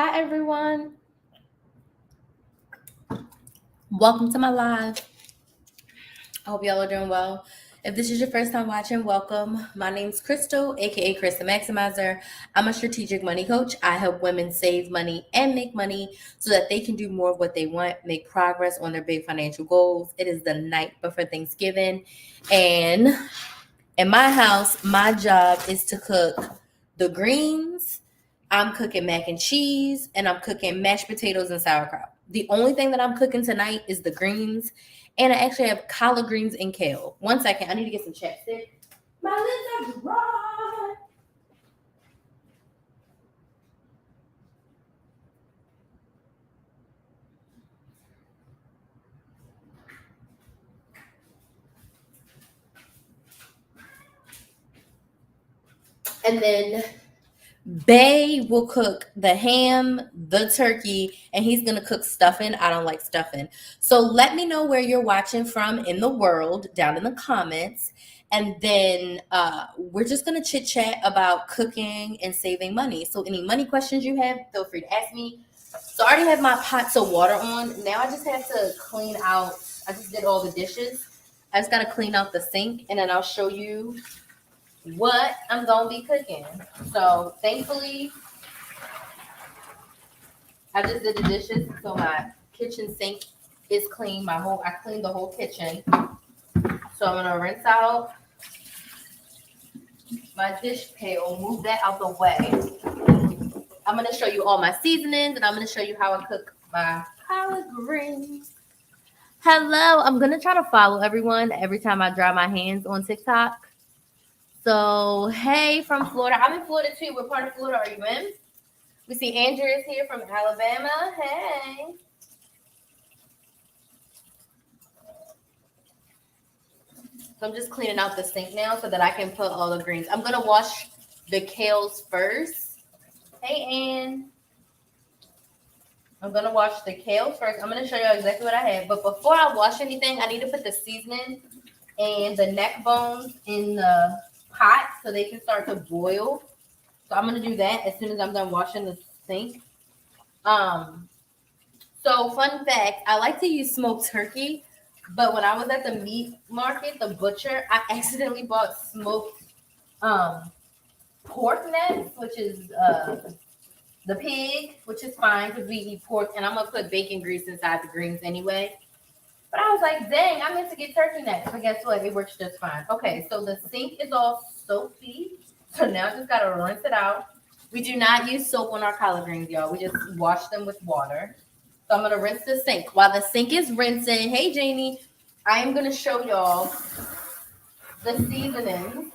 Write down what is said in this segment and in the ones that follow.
Hi, everyone. Welcome to my live. I hope y'all are doing well. If this is your first time watching, welcome. My name's Crystal, aka Krys the Maximizer. I'm a strategic money coach. I help women save money and make money so that they can do more of what they want, make progress on their big financial goals. It is the night before Thanksgiving, and in my house, my job is to cook the greens. I'm cooking mac and cheese, and I'm cooking mashed potatoes and sauerkraut. The only thing that I'm cooking tonight is the greens, and I actually have collard greens and kale. One second, I need to get some chapstick. My lips are dry. And then Bay will cook the ham, the turkey, and he's gonna cook stuffing. I don't like stuffing. So let me know where you're watching from in the world down in the comments. And then we're just gonna chit chat about cooking and saving money. So any money questions you have, feel free to ask me. So I already have my pots of water on. Now I just have to clean out. I just did all the dishes. I just gotta clean out the sink, and then I'll show you what I'm gonna be cooking. So thankfully, I just did the dishes, so my kitchen sink is clean. I cleaned the whole kitchen. So I'm gonna rinse out my dish pail, move that out the way. I'm gonna show you all my seasonings, and I'm gonna show you how I cook my collard greens. Hello, I'm gonna try to follow everyone every time I dry my hands on TikTok. So, hey, from Florida. I'm in Florida too. What part of Florida are you in? We see Andrew is here from Alabama. Hey. So I'm just cleaning out the sink now so that I can put all the greens. I'm going to wash the kales first. Hey, Ann. I'm going to wash the kales first. I'm going to show you exactly what I have. But before I wash anything, I need to put the seasoning and the neck bones in the pot so they can start to boil. So I'm going to do that as soon as I'm done washing the sink. So fun fact, I like to use smoked turkey, but when I was at the meat market, the butcher, I accidentally bought smoked pork necks, which is the pig, which is fine because we eat pork, and I'm gonna put bacon grease inside the greens anyway. But I was like, dang, I meant to get turkey necks, but guess what? It works just fine. Okay, so the sink is all soapy, so now I just gotta rinse it out. We do not use soap on our collard greens, y'all. We just wash them with water. So I'm gonna rinse the sink. While the sink is rinsing, hey Janie, I am gonna show y'all the seasonings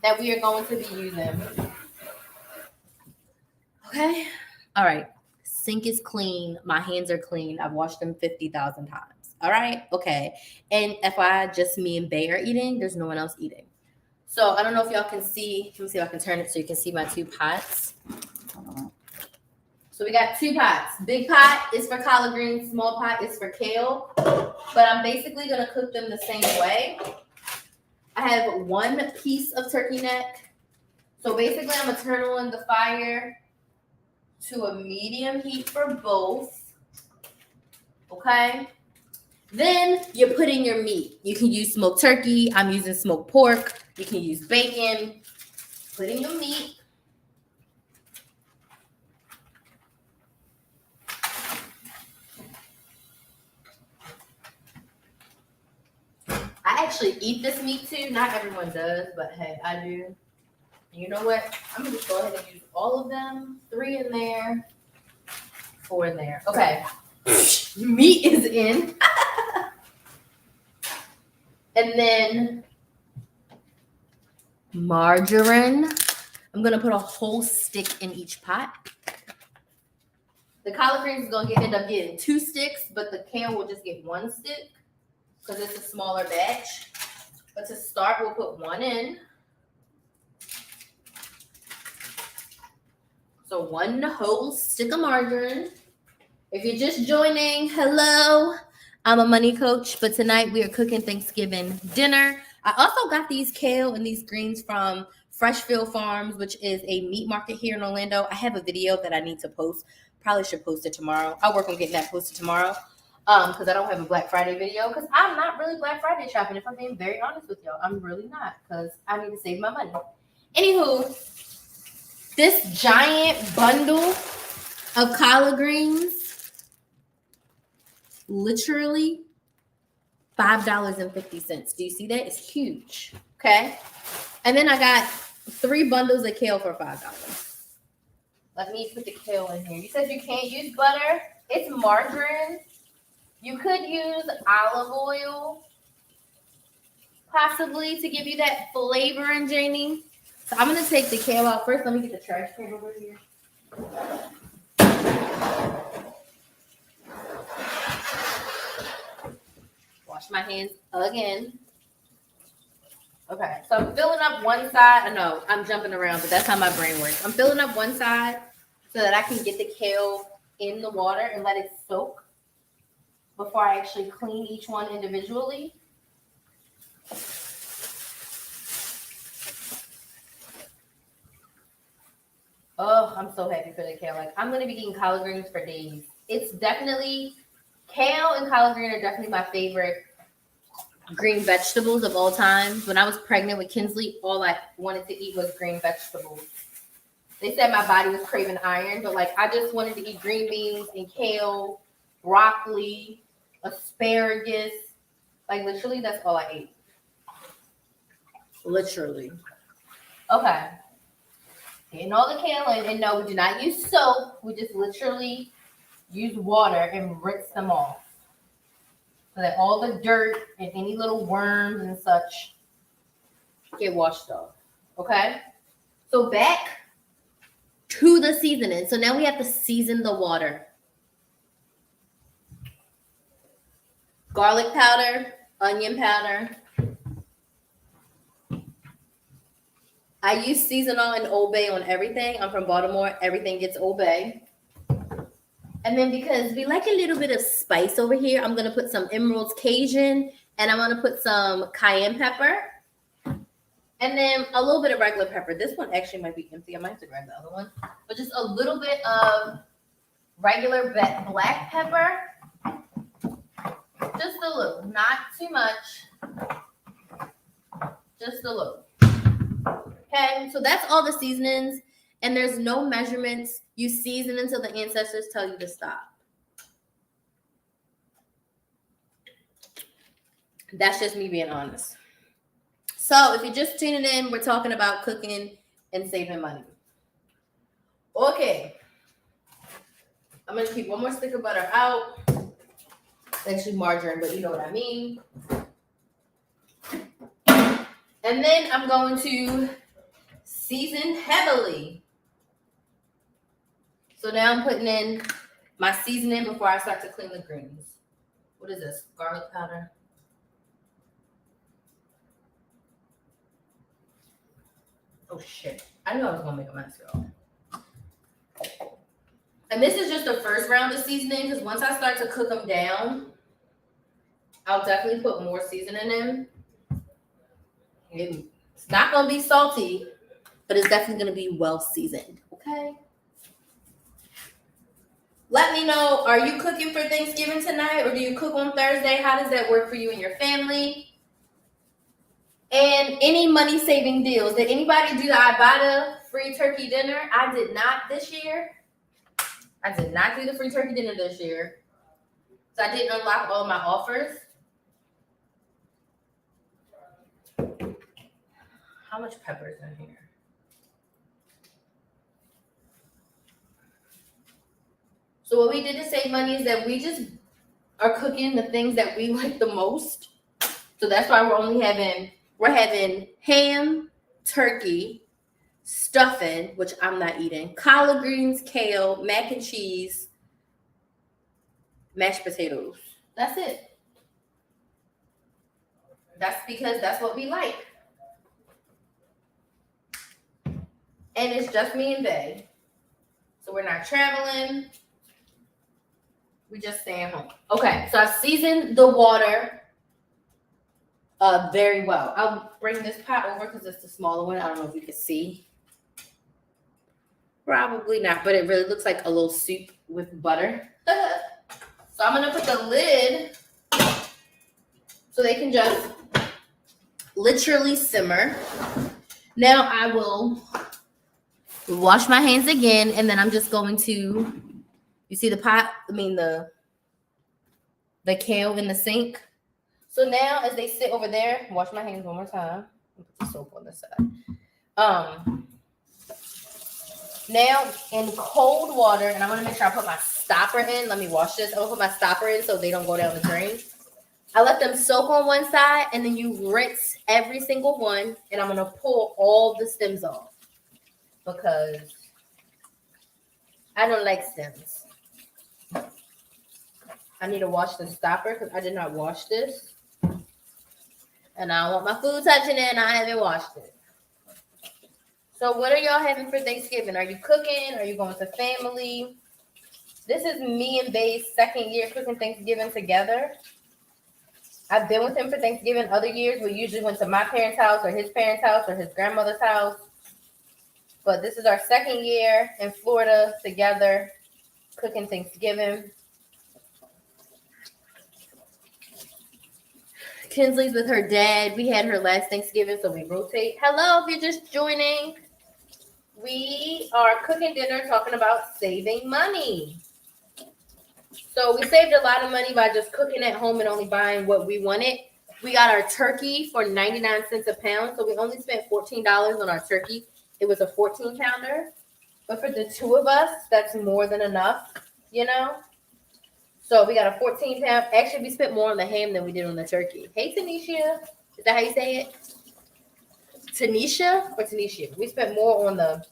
that we are going to be using. Okay. All right. Sink is clean. My hands are clean. I've washed them 50,000 times. All right. Okay. And FYI, just me and Bay are eating. There's no one else eating. So I don't know if y'all can see. Let me see if I can turn it so you can see my two pots. So we got two pots. Big pot is for collard greens. Small pot is for kale. But I'm basically going to cook them the same way. I have one piece of turkey neck. So basically, I'm going to turn on the fire to a medium heat for both. Okay? Then you put in your meat. You can use smoked turkey. I'm using smoked pork. You can use bacon. Put in your meat. I actually eat this meat too. Not everyone does, but hey, I do. You know what? I'm gonna just go ahead and use all of them. 3 in there, 4 in there. Okay. Meat is in. And then margarine. I'm gonna put a whole stick in each pot. The collard greens is gonna end up getting 2 sticks, but the kale will just get 1 stick because it's a smaller batch. But to start, we'll put 1 in. So 1 whole stick of margarine. If you're just joining, hello. I'm a money coach, but tonight we are cooking Thanksgiving dinner. I also got these kale and these greens from Freshfield Farms, which is a meat market here in Orlando. I have a video that I need to post. Probably should post it tomorrow. I'll work on getting that posted tomorrow. Because I don't have a Black Friday video. Because I'm not really Black Friday shopping, if I'm being very honest with y'all. I'm really not. Because I need to save my money. Anywho, this giant bundle of collard greens, literally $5.50. Do you see that? It's huge. Okay. And then I got 3 bundles of kale for $5. Let me put the kale in here. You said you can't use butter. It's margarine. You could use olive oil, possibly, to give you that flavor in Janie. So I'm going to take the kale out first. Let me get the trash can over here. Wash my hands again. Okay, so I'm filling up one side. I know I'm jumping around, but that's how my brain works. I'm filling up one side so that I can get the kale in the water and let it soak before I actually clean each one individually. Oh, I'm so happy for the kale. Like, I'm going to be eating collard greens for days. It's definitely, kale and collard green are definitely my favorite green vegetables of all time. When I was pregnant with Kinsley, all I wanted to eat was green vegetables. They said my body was craving iron, but like I just wanted to eat green beans and kale, broccoli, asparagus. Like literally, that's all I ate. Literally. Okay. Getting all the kale in, and no, we do not use soap. We just literally use water and rinse them off, so that all the dirt and any little worms and such get washed off. Okay? So back to the seasoning. So now we have to season the water. Garlic powder, onion powder. I use seasonal and Old Bay on everything. I'm from Baltimore. Everything gets Old Bay. And then because we like a little bit of spice over here, I'm going to put some Emerald's Cajun, and I'm going to put some cayenne pepper, and then a little bit of regular pepper. This one actually might be empty. I might have to grab the other one. But just a little bit of regular black pepper. Just a little. Not too much. Just a little. Okay, so that's all the seasonings. And there's no measurements. You season until the ancestors tell you to stop. That's just me being honest. So if you're just tuning in, we're talking about cooking and saving money. Okay. I'm going to keep one more stick of butter out. Actually margarine, but you know what I mean. And then I'm going to season heavily. So now I'm putting in my seasoning before I start to clean the greens. What is this? Garlic powder. Oh shit. I knew I was gonna make a mess, y'all. And this is just the first round of seasoning, because once I start to cook them down, I'll definitely put more seasoning in. It's not gonna be salty, but it's definitely gonna be well seasoned. Okay. Let me know, are you cooking for Thanksgiving tonight, or do you cook on Thursday? How does that work for you and your family? And any money-saving deals. Did anybody do the Ibotta free turkey dinner? I did not this year. I did not do the free turkey dinner this year. So I didn't unlock all my offers. How much pepper is in here? So what we did to save money is that we just are cooking the things that we like the most. So that's why we're having ham, turkey, stuffing, which I'm not eating, collard greens, kale, mac and cheese, mashed potatoes. That's it. That's because that's what we like. And it's just me and Bae. So we're not traveling. We just staying home. Okay, so I seasoned the water very well. I'll bring this pot over because it's the smaller one. I don't know if you can see. Probably not, but it really looks like a little soup with butter. So I'm going to put the lid so they can just literally simmer. Now I will wash my hands again, and then I'm just going to, you see the pot, the kale in the sink. So now as they sit over there, wash my hands one more time. Put the soap on this side. Now in cold water, and I'm gonna make sure I put my stopper in. Let me wash this. I'm gonna put my stopper in so they don't go down the drain. I let them soak on one side, and then you rinse every single one, and I'm gonna pull all the stems off because I don't like stems. I need to wash the stopper because I did not wash this, and I don't want my food touching it, and I haven't washed it. So what are y'all having for Thanksgiving? Are you cooking? Are you going to family? This is me and Bay's second year cooking Thanksgiving together. I've been with him for Thanksgiving other years. We usually went to my parents' house or his parents' house or his grandmother's house. But this is our second year in Florida together cooking Thanksgiving. Kinsley's with her dad. We had her last Thanksgiving, so we rotate. Hello, if you're just joining. We are cooking dinner talking about saving money. So we saved a lot of money by just cooking at home and only buying what we wanted. We got our turkey for 99 cents a pound. So we only spent $14 on our turkey. It was a 14-pounder. But for the two of us, that's more than enough, you know? So we got a 14-pound. Actually, we spent more on the ham than we did on the turkey. Hey, Tanisha. Is that how you say it? Tanisha or Tanisha? We spent more on the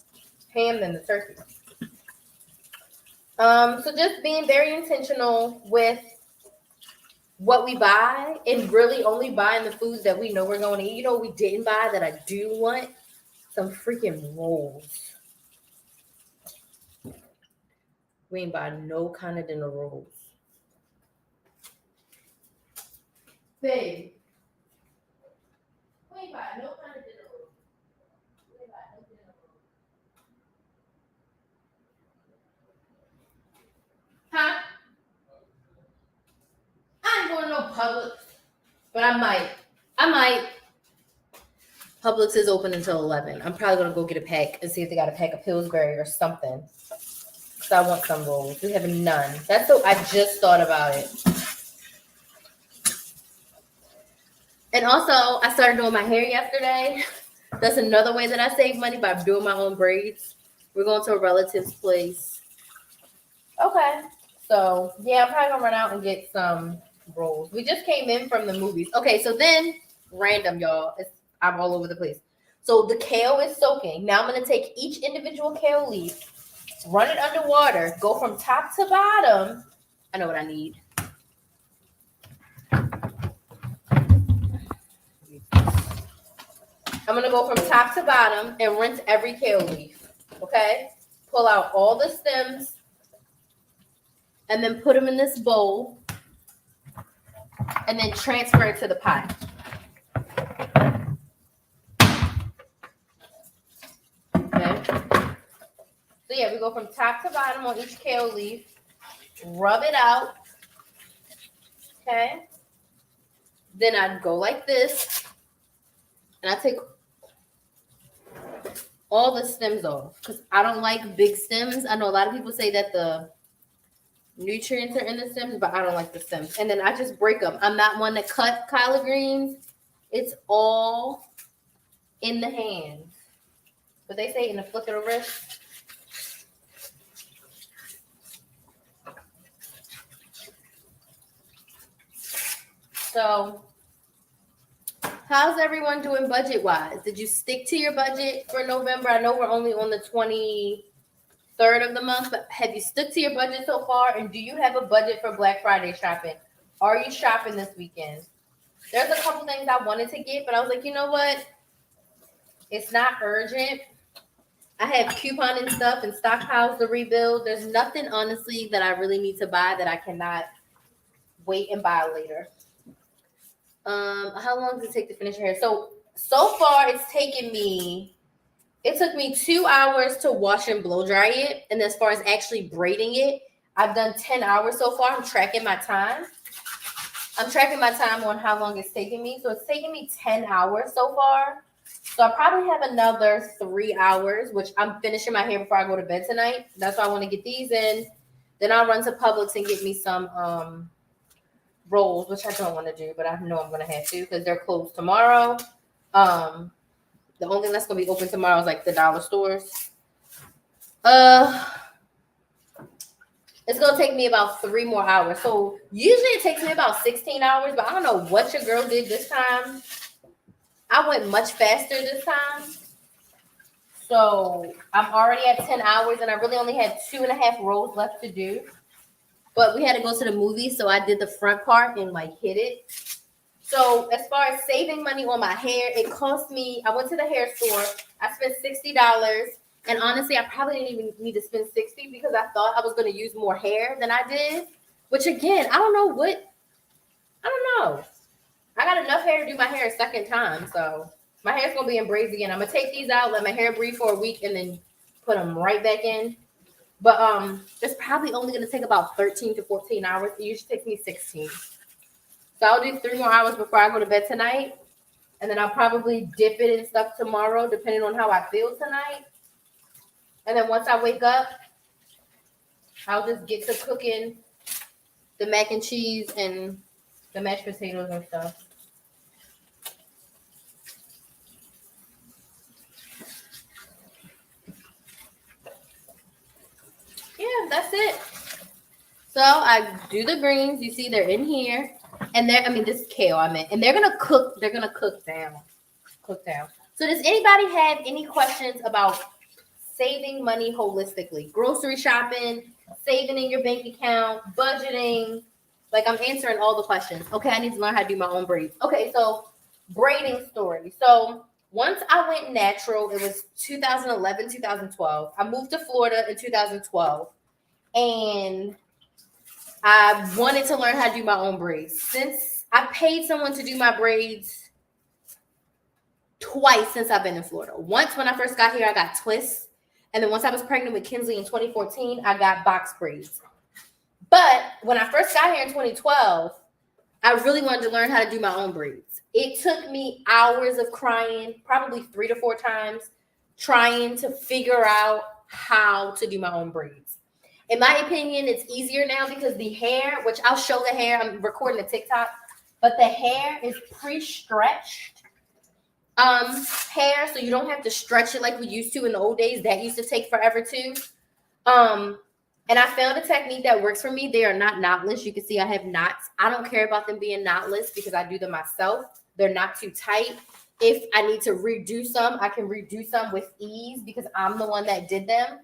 ham than the turkey. So just being very intentional with what we buy and really only buying the foods that we know we're going to eat. You know what we didn't buy that I do want? Some freaking rolls. We ain't buy no kind of dinner rolls. Babe. We ain't buy no kind of dinner rolls. We ain't buy no dinner rolls. Huh? I ain't going to no Publix, but I might. Publix is open until 11. I'm probably going to go get a pack and see if they got a pack of Pillsbury or something. Because I want some rolls. We have none. I just thought about it. And also, I started doing my hair yesterday. That's another way that I save money, by doing my own braids. We're going to a relative's place. Okay. So, yeah, I'm probably going to run out and get some rolls. We just came in from the movies. Okay, so then, random, y'all. I'm all over the place. So the kale is soaking. Now I'm going to take each individual kale leaf, run it underwater, go from top to bottom. I know what I need. I'm going to go from top to bottom and rinse every kale leaf. Okay? Pull out all the stems and then put them in this bowl and then transfer it to the pot. Okay. So yeah, we go from top to bottom on each kale leaf, rub it out. Okay. Then I'd go like this, and I take all the stems off because I don't like big stems. I know a lot of people say that the nutrients are in the stems, but I don't like the stems. And then I just break them. I'm not one to cut collard greens. It's all in the hand. But they say in the flick of the wrist. So, how's everyone doing budget-wise? Did you stick to your budget for November? I know we're only on the 23rd of the month, but have you stuck to your budget so far? And do you have a budget for Black Friday shopping? Are you shopping this weekend? There's a couple things I wanted to get, but I was like, you know what? It's not urgent. I have couponing stuff and stockpiles to rebuild. There's nothing, honestly, that I really need to buy that I cannot wait and buy later. How long does it take to finish your hair? So far it took me 2 hours to wash and blow dry it. And as far as actually braiding it, I've done 10 hours so far. I'm tracking my time. On how long it's taking me. So it's taking me 10 hours so far. So I probably have another 3 hours, which I'm finishing my hair before I go to bed tonight. That's why I want to get these in. Then I'll run to Publix and get me some rolls, which I don't want to do, but I know I'm going to have to because they're closed tomorrow. The only thing that's going to be open tomorrow is like the dollar stores. It's going to take me about 3 more hours. So usually it takes me about 16 hours, but I don't know what your girl did this time. I went much faster this time. So I'm already at 10 hours and I really only had 2.5 rows left to do. But we had to go to the movies, so I did the front part and like hit it. So as far as saving money on my hair, it cost me, I went to the hair store, I spent $60. And honestly, I probably didn't even need to spend $60 because I thought I was going to use more hair than I did. Which again, I don't know. I got enough hair to do my hair a second time. So my hair's going to be in braids again. I'm going to take these out, let my hair breathe for a week, and then put them right back in. But it's probably only going to take about 13 to 14 hours. It usually takes me 16. So I'll do 3 more hours before I go to bed tonight. And then I'll probably dip it and stuff tomorrow, depending on how I feel tonight. And then once I wake up, I'll just get to cooking the mac and cheese and the mashed potatoes and stuff. Yeah, that's it. So I do the greens. You see they're in here. And this is kale I meant. And they're going to cook. They're going to cook down. So does anybody have any questions about saving money holistically? Grocery shopping, saving in your bank account, budgeting. Like, I'm answering all the questions. Okay, I need to learn how to do my own braids. Okay, so braiding story. So once I went natural, it was 2011, 2012. I moved to Florida in 2012. And I wanted to learn how to do my own braids. Since I paid someone to do my braids twice since I've been in Florida. Once when I first got here, I got twists. And then once I was pregnant with Kinsley in 2014, I got box braids. But when I first got here in 2012, I really wanted to learn how to do my own braids. It took me hours of crying, probably 3 to 4 times, trying to figure out how to do my own braids. In my opinion, it's easier now because the hair, which I'll show the hair, I'm recording a TikTok, but the hair is pre-stretched hair, so you don't have to stretch it like we used to in the old days. That used to take forever too. And I found a technique that works for me. They are not knotless. You can see I have knots. I don't care about them being knotless because I do them myself. They're not too tight. If I need to redo some, I can redo some with ease because I'm the one that did them.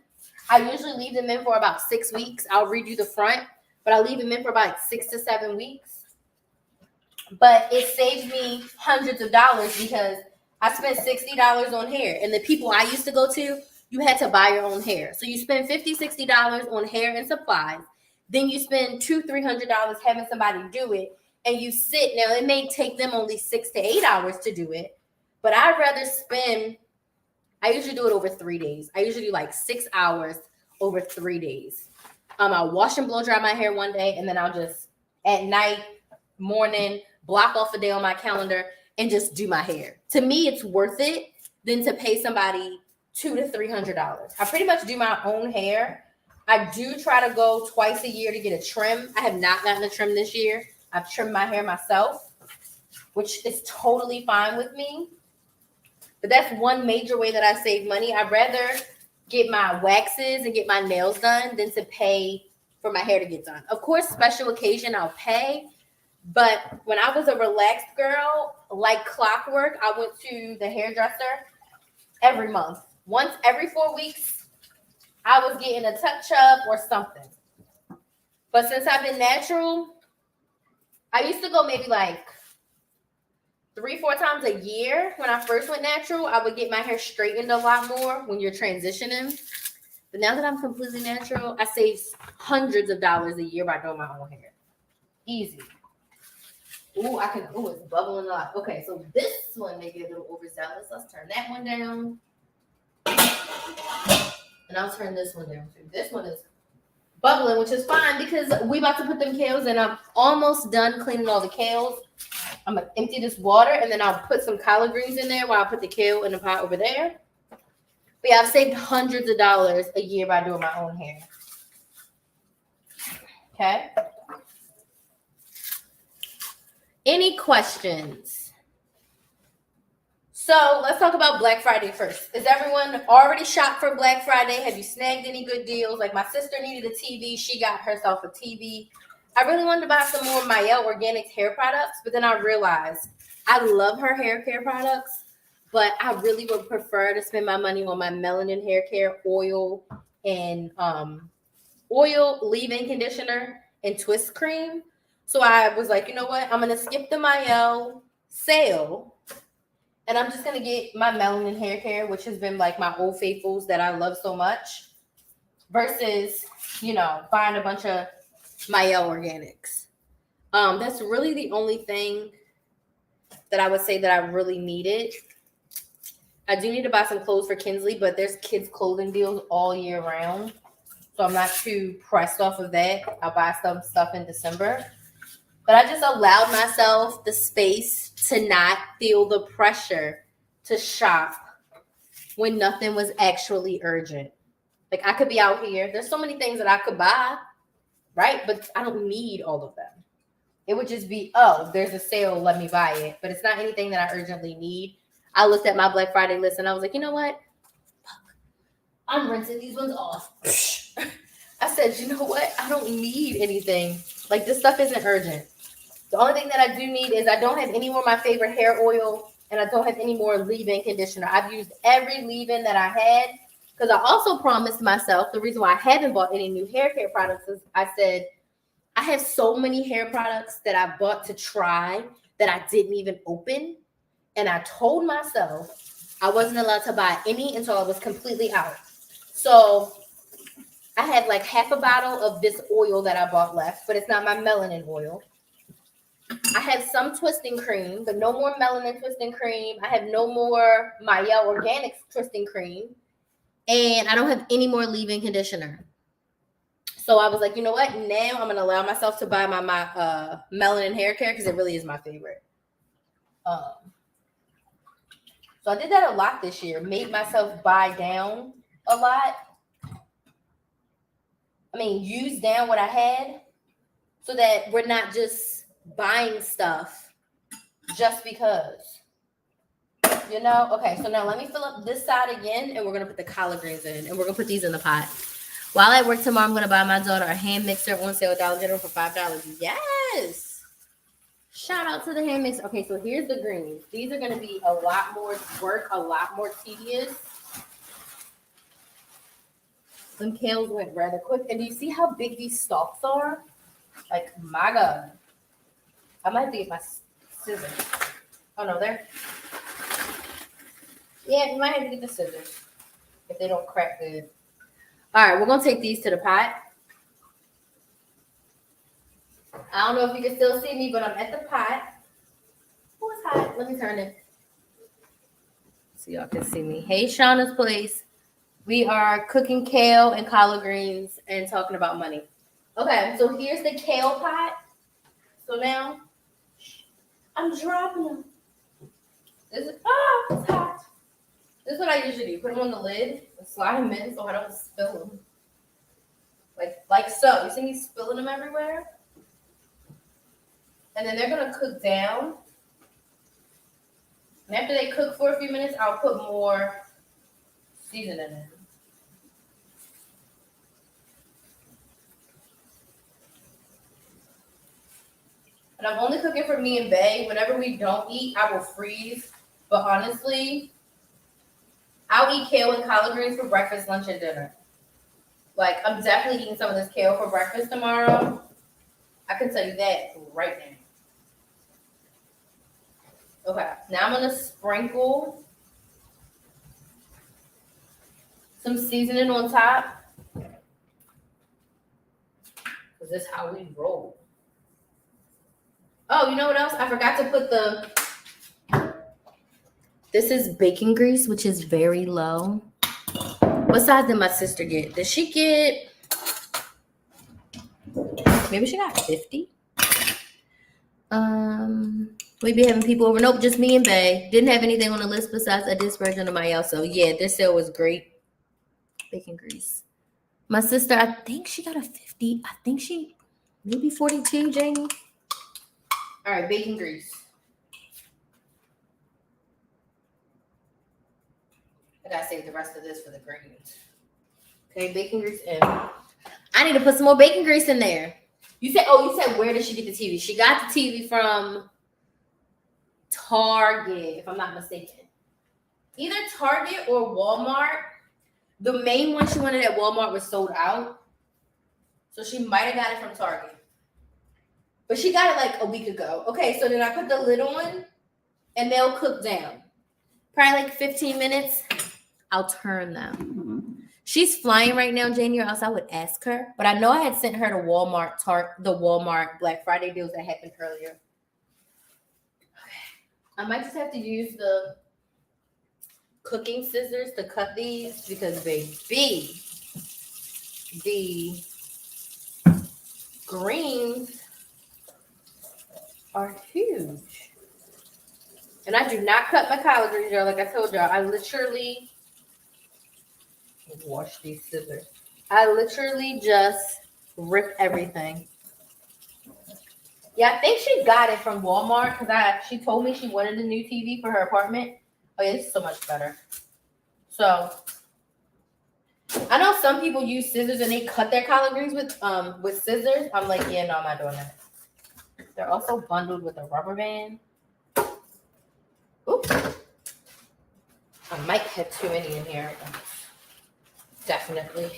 I usually leave them in for about 6 weeks. I'll redo the front, but I leave them in for about 6 to 7 weeks. But it saves me hundreds of dollars because I spent $60 on hair. And the people I used to go to, you had to buy your own hair. So you spend $50, $60 on hair and supplies. Then you spend $200, $300 having somebody do it. And you sit. Now, it may take them only 6 to 8 hours to do it. But I'd rather spend, I usually do it over 3 days. I usually do like 6 hours over 3 days. I'll wash and blow dry my hair one day. And then I'll just, at night, morning, block off a day on my calendar and just do my hair. To me, it's worth it than to pay somebody $200 to $300. I pretty much do my own hair. I do try to go twice a year to get a trim. I have not gotten a trim this year. I've trimmed my hair myself, which is totally fine with me. But that's one major way that I save money. I'd rather get my waxes and get my nails done than to pay for my hair to get done. Of course, special occasion, I'll pay. But when I was a relaxed girl, like clockwork, I went to the hairdresser every month. Once every 4 weeks, I was getting a touch-up or something. But since I've been natural, I used to go maybe like 3-4 times a year. When I first went natural, I would get my hair straightened a lot more when you're transitioning. But now that I'm completely natural, I save hundreds of dollars a year by doing my own hair. Easy. It's bubbling a lot. Okay, so this one may be a little overzealous. Let's turn that one down. And I'll turn this one down too. This one is bubbling, which is fine because we about to put them kales and I'm almost done cleaning all the kales. I'm gonna empty this water and then I'll put some collard greens in there while I put the kale in the pot over there. But yeah, I've saved hundreds of dollars a year by doing my own hair. Okay. Any questions? So let's talk about Black Friday first. Is everyone already shopped for Black Friday? Have you snagged any good deals? Like my sister needed a TV. She got herself a TV. I really wanted to buy some more Mael Organics hair products, but then I realized I love her hair care products, but I really would prefer to spend my money on my melanin hair care oil and oil leave-in conditioner and twist cream. So I was like, you know what? I'm going to skip the Mael sale and I'm just going to get my melanin hair care, which has been like my old faithfuls that I love so much versus, buying a bunch of Mael Organics. That's really the only thing that I would say that I really needed. I do need to buy some clothes for Kinsley, but there's kids' clothing deals all year round. So I'm not too pressed off of that. I'll buy some stuff in December. But I just allowed myself the space to not feel the pressure to shop when nothing was actually urgent. Like I could be out here. There's so many things that I could buy, right? But I don't need all of them. It would just be, oh, there's a sale, let me buy it. But it's not anything that I urgently need. I looked at my Black Friday list and I was like, you know what? I'm rinsing these ones off. I said, you know what? I don't need anything. Like this stuff isn't urgent. The only thing that I do need is I don't have any more of my favorite hair oil and I don't have any more leave-in conditioner. I've used every leave-in that I had because I also promised myself the reason why I haven't bought any new hair care products is I said, I have so many hair products that I bought to try that I didn't even open. And I told myself I wasn't allowed to buy any until I was completely out. So I have like half a bottle of this oil that I bought left, but it's not my melanin oil. I have some twisting cream, but no more melanin twisting cream. I have no more Mael Organics twisting cream. And I don't have any more leave-in conditioner. So I was like, you know what? Now I'm going to allow myself to buy my melanin hair care because it really is my favorite. So I did that a lot this year. Made myself buy down a lot. I mean, use down what I had so that we're not just buying stuff just because. Okay, so now let me fill up this side again and we're going to put the collard greens in and we're going to put these in the pot. While I work tomorrow, I'm going to buy my daughter a hand mixer on sale at Dollar General for $5. Yes! Shout out to the hand mixer. Okay, so here's the greens. These are going to be a lot more work, a lot more tedious. Some kales went rather quick. And do you see how big these stalks are? Like, my God. I might have to get my scissors. Oh, no, they're... Yeah, you might have to get the scissors if they don't crack good. All right, we're going to take these to the pot. I don't know if you can still see me, but I'm at the pot. Oh, it's hot. Let me turn it so y'all can see me. Hey, Shauna's Place. We are cooking kale and collard greens and talking about money. Okay, so here's the kale pot. So now I'm dropping them. It's hot. This is what I usually do. Put them on the lid and slide them in so I don't spill them. Like so. You see me spilling them everywhere? And then they're going to cook down. And after they cook for a few minutes, I'll put more seasoning in. And I'm only cooking for me and Bae. Whenever we don't eat, I will freeze. But honestly, I'll eat kale and collard greens for breakfast, lunch, and dinner. Like, I'm definitely eating some of this kale for breakfast tomorrow. I can tell you that right now. Okay, now I'm going to sprinkle some seasoning on top. Because this is how we roll. Oh, you know what else? I forgot to put this is bacon grease, which is very low. What size did my sister get? Did she get, maybe she got 50? We be having people over. Nope, just me and Bay. Didn't have anything on the list besides a dispersion of my else. So yeah, this sale was great. Bacon grease. My sister, I think she got a 50. I think she maybe 42, Jamie. All right, bacon grease. I gotta save the rest of this for the greens. Okay, bacon grease in. I need to put some more bacon grease in there. You said where did she get the TV? She got the TV from Target, if I'm not mistaken. Either Target or Walmart. The main one she wanted at Walmart was sold out. So she might have got it from Target. But she got it like a week ago. Okay, so then I put the lid on and they'll cook down. Probably like 15 minutes. I'll turn them. She's flying right now, Janie, or else I would ask her. But I know I had sent her to Walmart, the Walmart Black Friday deals that happened earlier. Okay. I might just have to use the cooking scissors to cut these because, baby, the greens are huge. And I do not cut my collard greens, y'all. Like I told y'all, I literally wash these scissors. I literally just rip everything. Yeah, I think she got it from Walmart because she told me she wanted a new TV for her apartment. Oh yeah, this is so much better. So I know some people use scissors and they cut their collard greens with scissors. I'm like, yeah, no, I'm not doing that. They're also bundled with a rubber band. Oops. I might have too many in here. Definitely.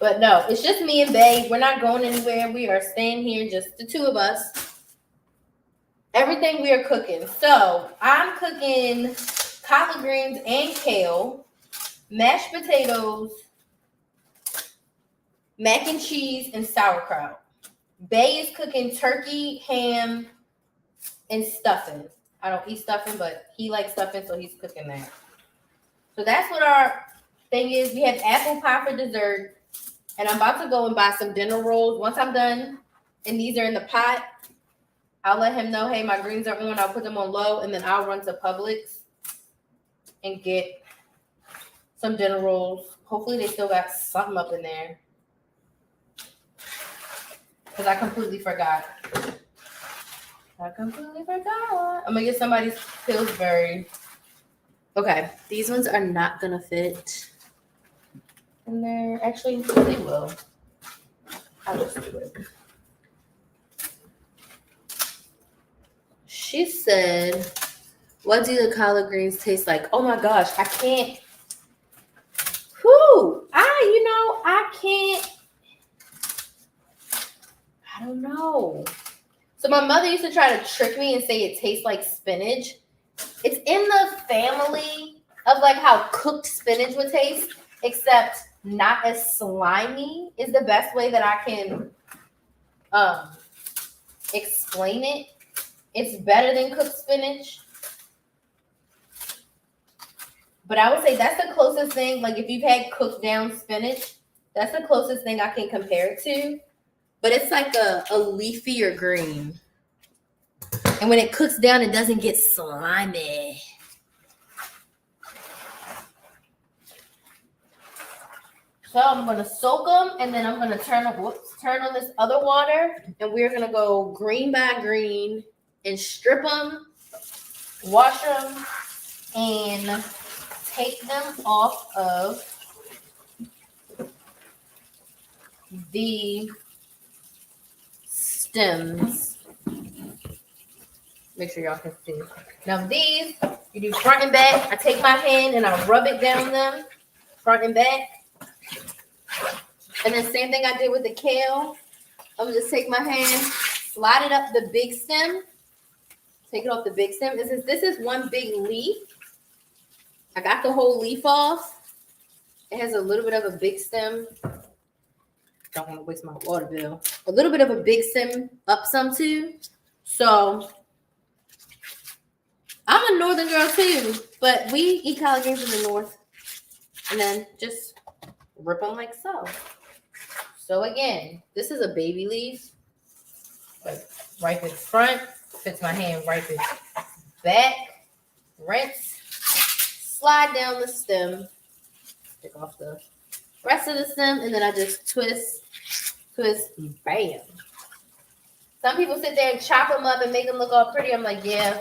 But no, it's just me and Bae. We're not going anywhere. We are staying here, just the two of us. Everything we are cooking. So I'm cooking collard greens and kale, mashed potatoes, mac and cheese, and sauerkraut. Bae is cooking turkey, ham, and stuffing. I don't eat stuffing, but he likes stuffing, so he's cooking that. So that's what our thing is. We have apple pie for dessert, and I'm about to go and buy some dinner rolls. Once I'm done, and these are in the pot, I'll let him know, hey, my greens are on. I'll put them on low, and then I'll run to Publix and get some dinner rolls. Hopefully they still got something up in there. Because I completely forgot. I'm going to get somebody's Pillsbury. Okay, these ones are not going to fit in there. Actually, they will. I'll just do it. She said, what do the collard greens taste like? Oh my gosh, I can't. I can't. I don't know. So my mother used to try to trick me and say it tastes like spinach. It's in the family of like how cooked spinach would taste, except not as slimy is the best way that I can explain it. It's better than cooked spinach. But I would say that's the closest thing. Like if you've had cooked down spinach, that's the closest thing I can compare it to. But it's like a leafier green. And when it cooks down, it doesn't get slimy. So I'm going to soak them, and then I'm going to turn on this other water, and we're going to go green by green and strip them, wash them, and take them off of the stems. Make sure y'all can see. Now these, you do front and back. I take my hand and I rub it down them, front and back. And then same thing I did with the kale. I'm gonna just take my hand, slide it up the big stem, Take it off the big stem. Since this is one big leaf, I got the whole leaf off. It has a little bit of a big stem. Don't want to waste my water bill. A little bit of a big stem up some too. So I'm a northern girl too, but we eat collard greens in the north. And then just rip them like so. So again, this is a baby leaf. Like right in front, fits my hand right in back. Rinse. Slide down the stem. Take off the rest of the stem, and then I just twist, bam. Some people sit there and chop them up and make them look all pretty. I'm like, yeah,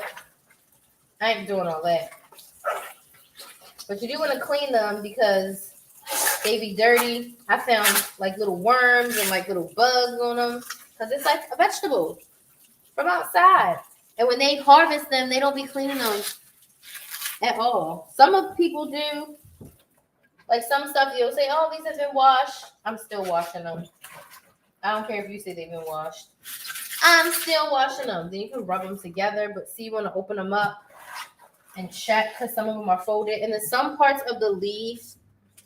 I ain't doing all that. But you do want to clean them because they be dirty. I found like little worms and like little bugs on them because it's like a vegetable from outside. And when they harvest them, they don't be cleaning them at all. Some of people do. Like some stuff you'll say, oh, these have been washed. I'm still washing them. I don't care if you say they've been washed. I'm still washing them. Then you can rub them together. But see, you want to open them up and check because some of them are folded. And then some parts of the leaf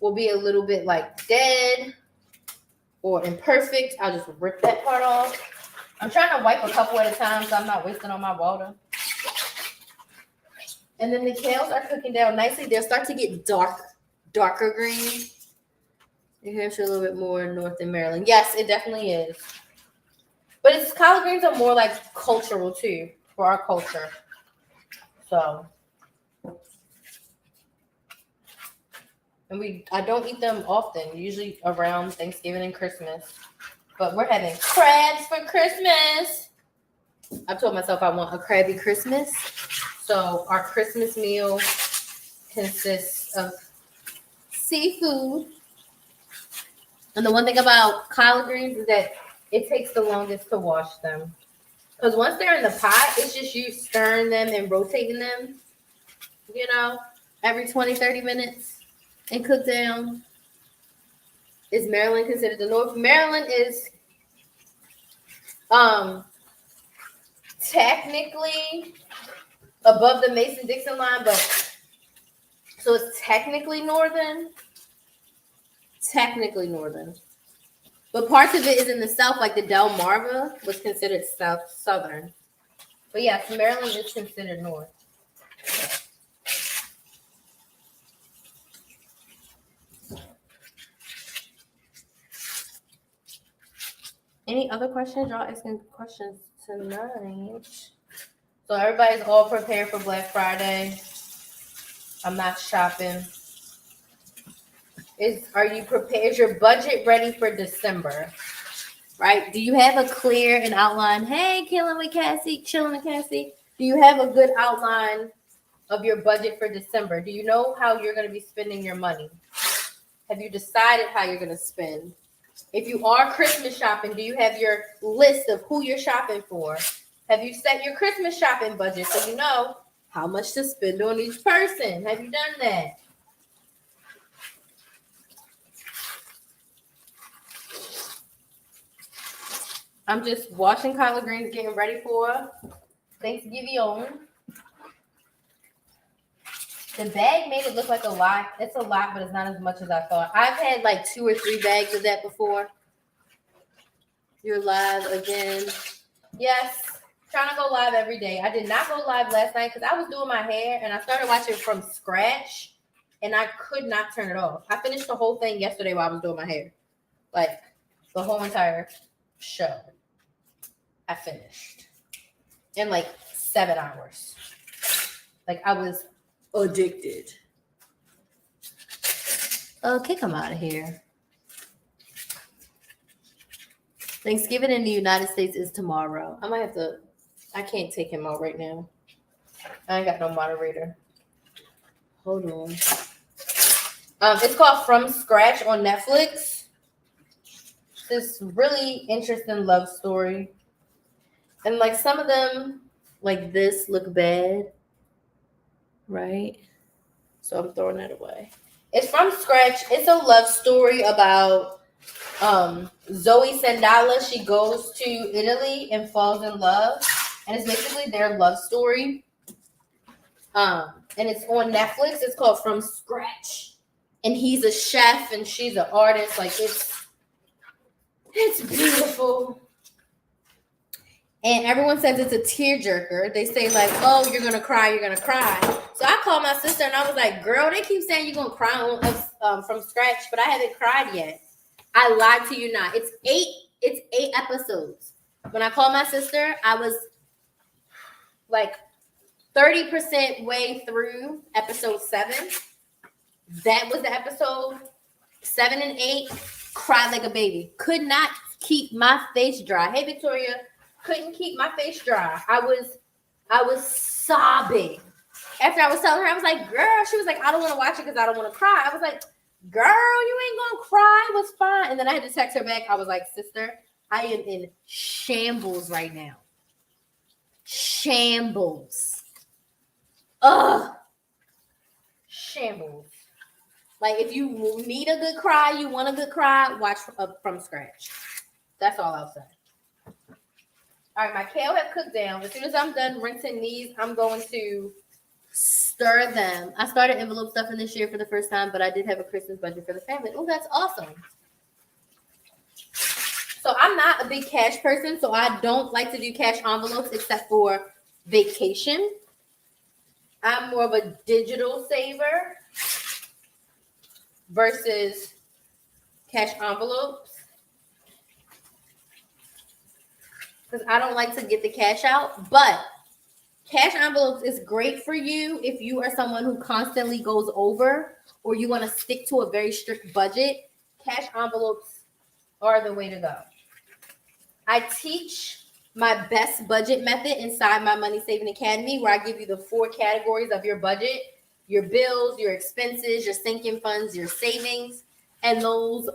will be a little bit like dead or imperfect. I'll just rip that part off. I'm trying to wipe a couple at a time so I'm not wasting all my water. And then the kales are cooking down nicely. They'll start to get darker green. New Hampshire a little bit more north than Maryland. Yes, it definitely is. But it's collard greens are more like cultural too for our culture. So, and I don't eat them often. Usually around Thanksgiving and Christmas. But we're having crabs for Christmas. I told myself I want a crabby Christmas. So our Christmas meal consists of seafood. And the one thing about collard greens is that it takes the longest to wash them. Because once they're in the pot, it's just you stirring them and rotating them, every 20, 30 minutes and cook down. Is Maryland considered the North? Maryland is technically above the Mason-Dixon line, but so it's technically northern. But parts of it is in the south, like the Delmarva was considered southern. But yes, Maryland is considered north. Any other questions? Y'all asking questions tonight. So everybody's all prepared for Black Friday. I'm not shopping. Are you prepared? Is your budget ready for December? Right? Do you have a clear and outline? Hey, chilling with Cassie. Do you have a good outline of your budget for December? Do you know how you're going to be spending your money? Have you decided how you're going to spend? If you are Christmas shopping, do you have your list of who you're shopping for? Have you set your Christmas shopping budget so you know how much to spend on each person? Have you done that? I'm just washing collard greens, getting ready for Thanksgiving. The bag made it look like a lot. It's a lot, but it's not as much as I thought. I've had like 2 or 3 bags of that before. You're live again. Yes, trying to go live every day. I did not go live last night because I was doing my hair and I started watching from scratch and I could not turn it off. I finished the whole thing yesterday while I was doing my hair. Like the whole entire show. I finished in like 7 hours. Like I was addicted. Okay, come out of here. Thanksgiving in the United States is tomorrow. I can't take him out right now. I ain't got no moderator. Hold on. It's called From Scratch on Netflix. This really interesting love story. And like some of them, like this, look bad. Right? So I'm throwing that away. It's From Scratch. It's a love story about Zoe Sandala. She goes to Italy and falls in love and it's basically their love story. And it's on Netflix. It's called From Scratch. And he's a chef and she's an artist. Like it's beautiful. And everyone says it's a tearjerker. They say like, oh, you're gonna cry, you're gonna cry. So I called my sister and I was like, girl, they keep saying you're gonna cry on From Scratch, but I haven't cried yet. I lied to you not. It's eight episodes. When I called my sister, I was like 30% way through episode 7. That was the episode. 7 and 8, cried like a baby. Could not keep my face dry. Hey, Victoria, couldn't keep my face dry. I was sobbing. After I was telling her, I was like, girl, she was like, I don't want to watch it because I don't want to cry. I was like, girl, you ain't gonna cry. It was fine. And then I had to text her back. I was like, sister, I am in shambles right now. Shambles. Ugh. Shambles. Like, if you need a good cry, you want a good cry, watch From Scratch. That's all I'll say. All right, my kale have cooked down. As soon as I'm done rinsing these, I'm going to stir them. I started envelope stuffing this year for the first time, but I did have a Christmas budget for the family. Oh, that's awesome. So I'm not a big cash person, so I don't like to do cash envelopes except for vacation. I'm more of a digital saver versus cash envelopes. Because I don't like to get the cash out, but cash envelopes is great for you if you are someone who constantly goes over or you want to stick to a very strict budget. Cash envelopes are the way to go. I teach my best budget method inside my Money Saving Academy, where I give you the 4 categories of your budget: your bills, your expenses, your sinking funds, your savings, and those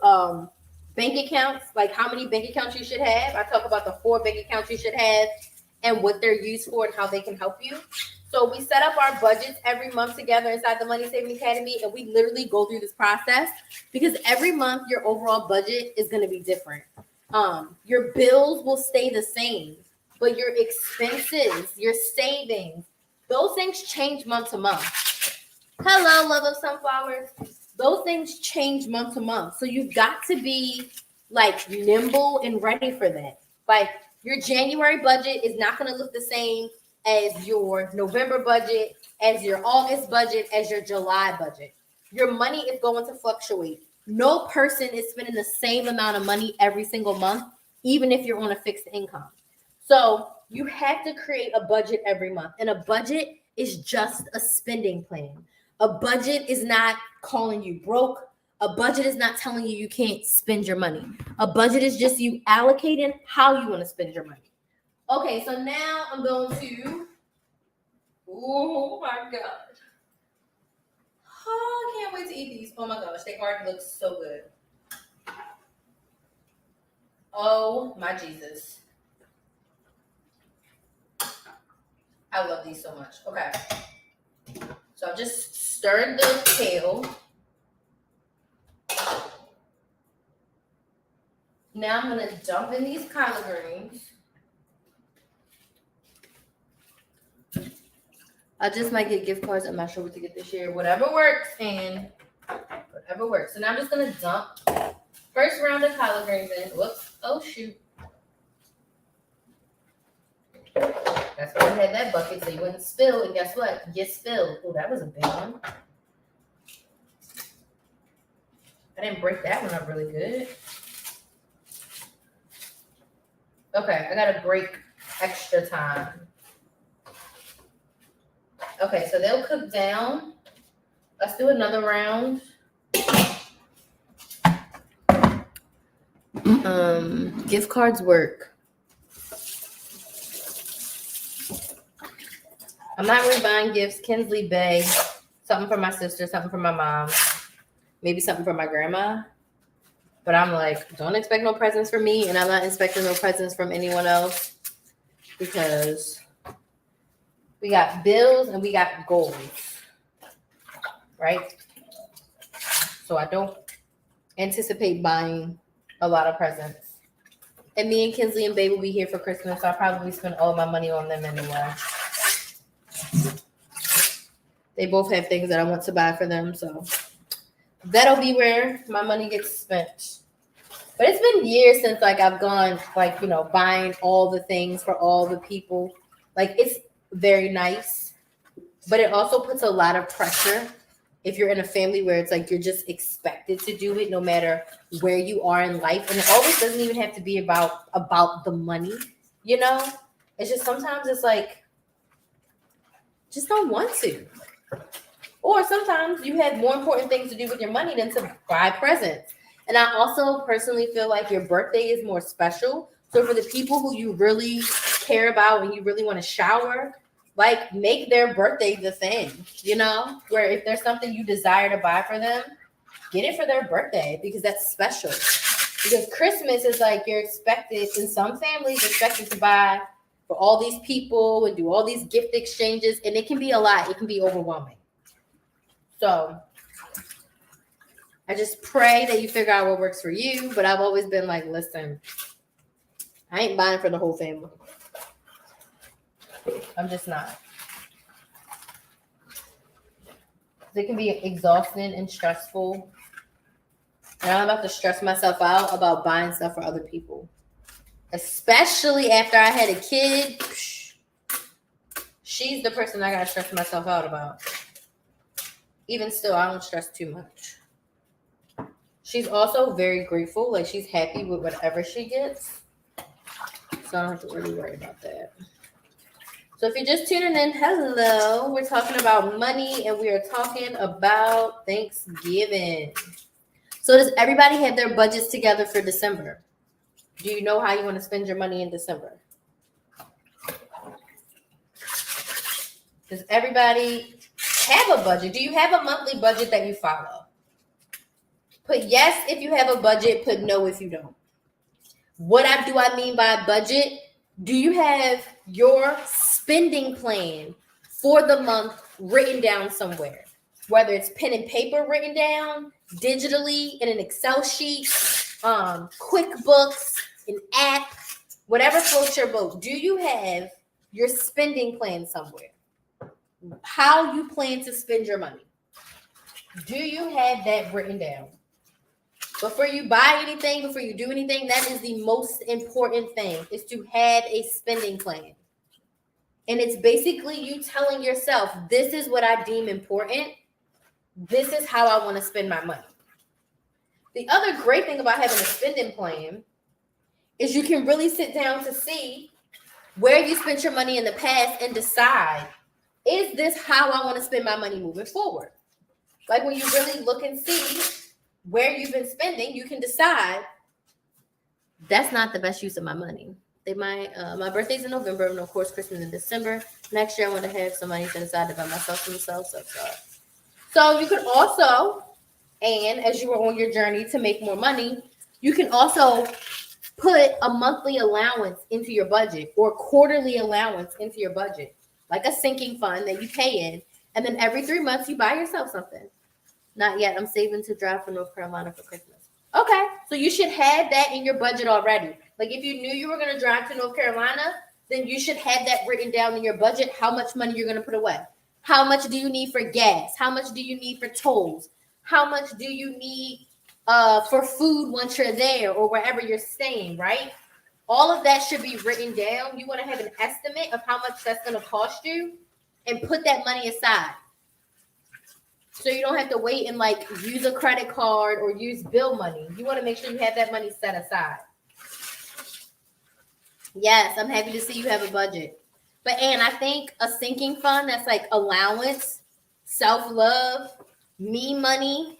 bank accounts, like how many bank accounts you should have. I talk about the 4 bank accounts you should have and what they're used for and how they can help you. So we set up our budgets every month together inside the Money Saving Academy, and we literally go through this process because every month your overall budget is going to be different. Your bills will stay the same, but your expenses, your savings, those things change month to month. Hello, love of sunflowers. Those things change month to month. So you've got to be like nimble and ready for that. Like your January budget is not going to look the same as your November budget, as your August budget, as your July budget. Your money is going to fluctuate. No person is spending the same amount of money every single month, even if you're on a fixed income. So you have to create a budget every month. And a budget is just a spending plan. A budget is not calling you broke. A budget is not telling you can't spend your money. A budget is just you allocating how you want to spend your money. Okay, so now I'm going to, oh my God. Oh, I can't wait to eat these. Oh my gosh, they already look so good. Oh my Jesus. I love these so much. Okay. So I've just stirred the kale. Now I'm going to dump in these collard greens. I just might get gift cards. I'm not sure what to get this year. Whatever works, and whatever works. So now I'm just going to dump first round of collard greens in. Whoops. Oh, shoot. That's why I had that bucket so you wouldn't spill. And guess what? You spilled. Oh, that was a big one. I didn't break that one up really good. Okay, I got to break extra time. Okay, so they'll cook down. Let's do another round. Gift cards work. I'm not really buying gifts. Kinsley Bay, something for my sister, something for my mom, maybe something for my grandma. But I'm like, don't expect no presents from me, and I'm not expecting no presents from anyone else because we got bills and we got goals, right? So I don't anticipate buying a lot of presents. And me and Kinsley and Babe will be here for Christmas, so I'll probably spend all my money on them anyway. They both have things that I want to buy for them, so that'll be where my money gets spent. But it's been years since like I've gone like, buying all the things for all the people. Like it's very nice, but it also puts a lot of pressure if you're in a family where it's like you're just expected to do it no matter where you are in life. And it always doesn't even have to be about the money, It's just sometimes it's like just don't want to. Or sometimes you have more important things to do with your money than to buy presents. And I also personally feel like your birthday is more special. So for the people who you really care about and you really want to shower, like make their birthday the thing, where if there's something you desire to buy for them, get it for their birthday because that's special. Because Christmas is like you're expected, in some families, expected to buy for all these people and do all these gift exchanges. And it can be a lot. It can be overwhelming. So I just pray that you figure out what works for you. But I've always been like, listen, I ain't buying for the whole family. I'm just not. It can be exhausting and stressful. And I'm about to stress myself out about buying stuff for other people. Especially after I had a kid. She's the person I got to stress myself out about. Even still, I don't stress too much. She's also very grateful. Like, she's happy with whatever she gets. So I don't have to really worry about that. So if you're just tuning in, hello. We're talking about money, and we are talking about Thanksgiving. So does everybody have their budgets together for December? Do you know how you want to spend your money in December? Does everybody have a budget? Do you have a monthly budget that you follow? Put yes if you have a budget, put no if you don't. What do I mean by budget? Do you have your spending plan for the month written down somewhere? Whether it's pen and paper written down, digitally in an Excel sheet, QuickBooks, an app, whatever floats your boat. Do you have your spending plan somewhere? How you plan to spend your money? Do you have that written down? Before you buy anything, before you do anything, that is the most important thing, is to have a spending plan. And it's basically you telling yourself, this is what I deem important. This is how I want to spend my money. The other great thing about having a spending plan is you can really sit down to see where you spent your money in the past and decide, is this how I want to spend my money moving forward? Like when you really look and see where you've been spending, you can decide that's not the best use of my money. My birthday's in November, and of course Christmas in December. Next year I want to have some money set aside to buy myself some stuff. So you could also, and as you are on your journey to make more money, you can also put a monthly allowance into your budget or quarterly allowance into your budget, like a sinking fund that you pay in, and then every 3 months you buy yourself something. Not yet. I'm saving to drive for North Carolina for Christmas. Okay, so you should have that in your budget already. Like if you knew you were going to drive to North Carolina, then you should have that written down in your budget, how much money you're going to put away. How much do you need for gas? How much do you need for tolls? How much do you need for food once you're there or wherever you're staying, right? All of that should be written down. You want to have an estimate of how much that's going to cost you and put that money aside. So you don't have to wait and like use a credit card or use bill money. You want to make sure you have that money set aside. Yes, I'm happy to see you have a budget. But Anne, I think a sinking fund that's like allowance, self-love, me money,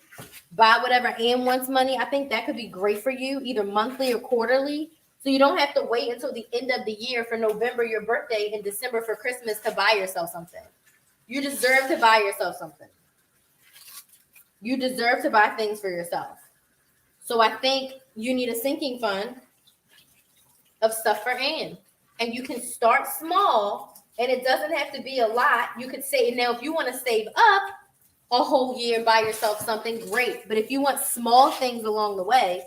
buy whatever Anne wants money. I think that could be great for you, either monthly or quarterly. So you don't have to wait until the end of the year for November, your birthday, and December for Christmas to buy yourself something. You deserve to buy yourself something. You deserve to buy things for yourself. So I think you need a sinking fund of stuff for Anne. And you can start small, and it doesn't have to be a lot. You could say, now, if you want to save up a whole year and buy yourself something, great. But if you want small things along the way,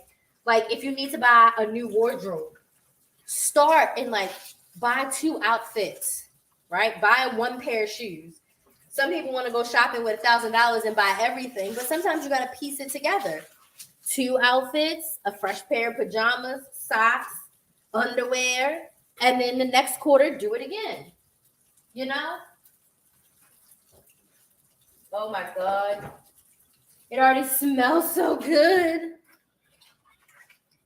like if you need to buy a new wardrobe, start and like buy 2 outfits, right? Buy 1 pair of shoes. Some people want to go shopping with $1,000 and buy everything, but sometimes you got to piece it together. 2 outfits, a fresh pair of pajamas, socks, underwear, and then the next quarter, do it again. You know? Oh my God. It already smells so good.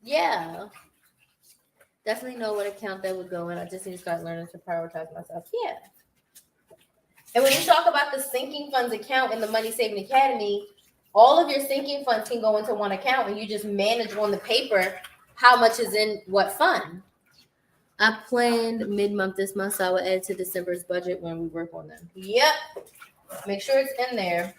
Yeah. Definitely know what account that would go in. I just need to start learning to prioritize myself. Yeah. And when you talk about the sinking funds account in the Money Saving Academy, all of your sinking funds can go into one account and you just manage on the paper how much is in what fund. I planned mid-month this month, so I will add to December's budget when we work on them. Yep. Make sure it's in there.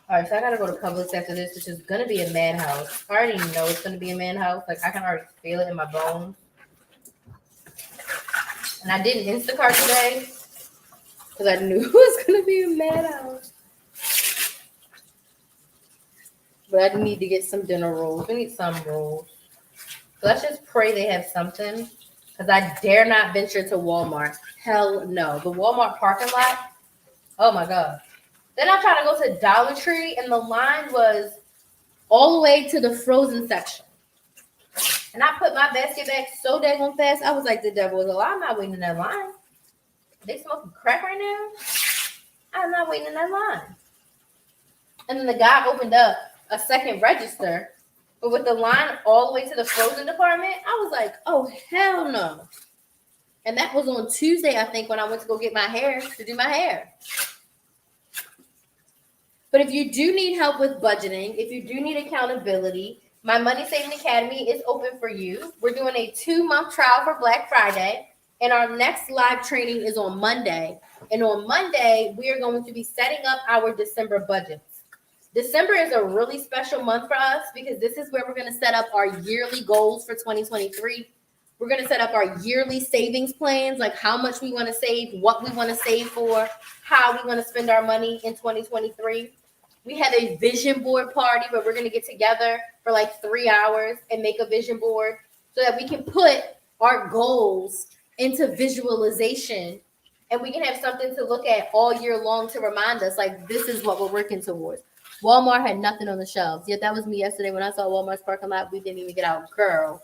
All right, so I got to go to Publix after this, which is going to be a madhouse. I already know it's going to be a madhouse. Like, I can already feel it in my bones. And I didn't Instacart today because I knew it was going to be a madhouse. But I need to get some dinner rolls. We need some rolls. So let's just pray they have something, because I dare not venture to Walmart. Hell no. The Walmart parking lot, oh my God. Then I tried to go to Dollar Tree, and the line was all the way to the frozen section. And I put my basket back so daggone fast, I was like, the devil is a lie. I'm not waiting in that line. They smoking crack right now? I'm not waiting in that line. And then the guy opened up a second register, but with the line all the way to the frozen department, I was like, oh, hell no. And that was on Tuesday, I think, when I went to go get my hair, to do my hair. But if you do need help with budgeting, if you do need accountability, my Money Saving Academy is open for you. We're doing a 2-month trial for Black Friday, and our next live training is on Monday. And on Monday, we are going to be setting up our December budgets. December is a really special month for us because this is where we're going to set up our yearly goals for 2023. We're going to set up our yearly savings plans, like how much we want to save, what we want to save for, how we want to spend our money in 2023. We have a vision board party where we're going to get together for like 3 hours and make a vision board so that we can put our goals into visualization and we can have something to look at all year long to remind us, like, this is what we're working towards. Walmart had nothing on the shelves. Yet that was me yesterday when I saw Walmart's parking lot. We didn't even get out. Girl,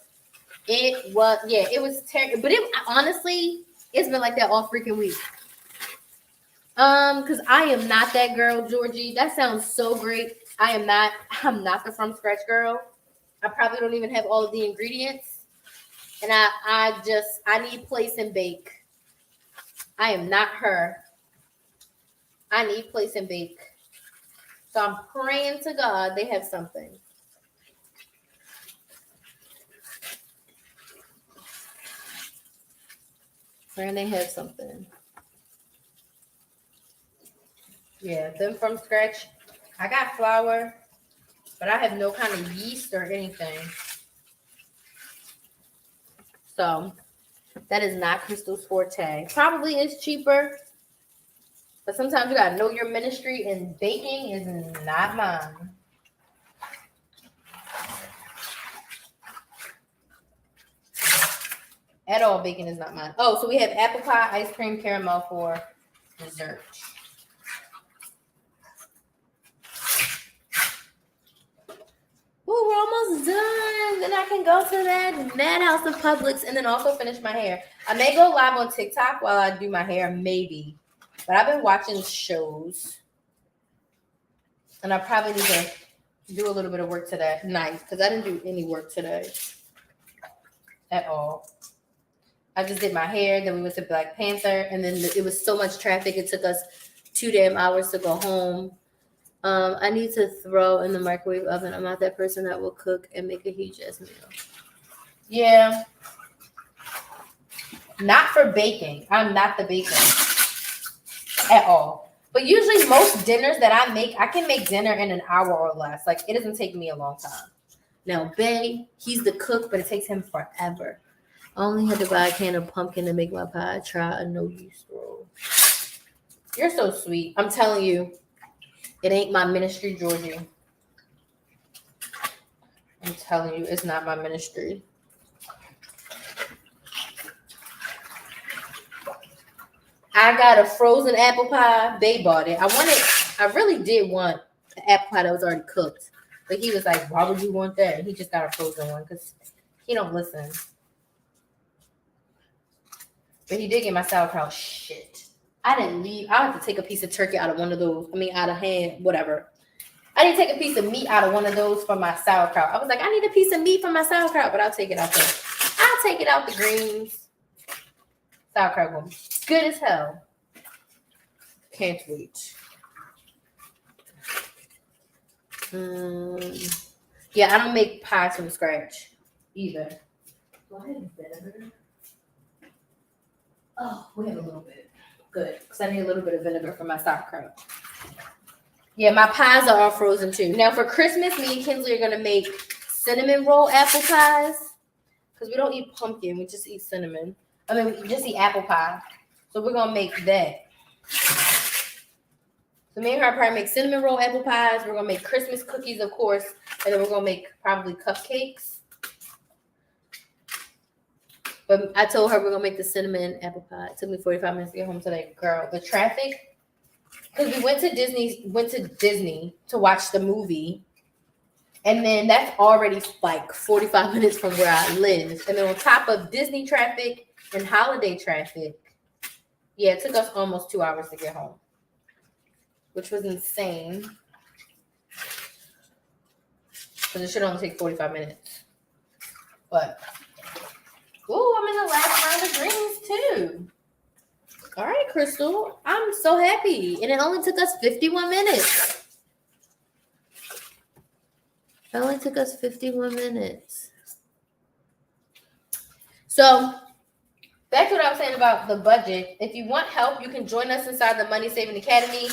it was terrible. But honestly, it's been like that all freaking week. Because I am not that girl, Georgie. That sounds so great. I'm not the from scratch girl. I probably don't even have all of the ingredients. And I need place and bake. I am not her. I need place and bake. So I'm praying to God they have something. Praying they have something. Yeah, them from scratch. I got flour, but I have no kind of yeast or anything. So that is not Crystal's forte. Probably is cheaper. But sometimes you gotta know your ministry, and baking is not mine. At all, baking is not mine. Oh, so we have apple pie, ice cream, caramel for dessert. Ooh, we're almost done. Then I can go to that madhouse of Publix and then also finish my hair. I may go live on TikTok while I do my hair, maybe. But I've been watching shows. And I probably need to do a little bit of work today night because I didn't do any work today at all. I just did my hair. Then we went to Black Panther. And then it was so much traffic. It took us 2 damn hours to go home. I need to throw in the microwave oven. I'm not that person that will cook and make a huge ass meal. Yeah. Not for baking. I'm not the baker at all. But usually most dinners that I make, I can make dinner in an hour or less. Like, it doesn't take me a long time. Now, Bay, he's the cook, but it takes him forever. I only had to buy a can of pumpkin to make my pie. Try a no-yeast roll. You're so sweet. I'm telling you, it ain't my ministry, Georgie. I'm telling you, it's not my ministry. I got a frozen apple pie. They bought it. I really did want an apple pie that was already cooked. But he was like, why would you want that? And he just got a frozen one because he don't listen. But he did get my sauerkraut. Shit. I didn't leave. I had to take a piece of turkey out of one of those. I mean, out of hand, whatever. I didn't take a piece of meat out of one of those for my sauerkraut. I was like, I need a piece of meat for my sauerkraut, but I'll take it out there. I'll take it out the greens. Sauerkraut will be good as hell. Can't wait. Yeah, I don't make pies from scratch either. Do I have vinegar? Oh, we have a little bit. Good, because I need a little bit of vinegar for my sauerkraut. Yeah, my pies are all frozen too. Now for Christmas, me and Kinsley are going to make cinnamon roll apple pies. Because we don't eat pumpkin, we just eat cinnamon. I mean, we just eat apple pie. So we're going to make that. So me and her probably make cinnamon roll apple pies. We're going to make Christmas cookies, of course. And then we're going to make probably cupcakes. But I told her we're going to make the cinnamon apple pie. It took me 45 minutes to get home today. Girl, the traffic. Because we went to Disney to watch the movie. And then that's already like 45 minutes from where I live. And then on top of Disney traffic and holiday traffic, yeah, it took us almost 2 hours to get home, which was insane. Because it should only take 45 minutes. But, ooh, I'm in the last round of greens too. All right, Crystal. I'm so happy. And it only took us 51 minutes. It only took us 51 minutes. So, back to what I was saying about the budget. If you want help, you can join us inside the Money Saving Academy.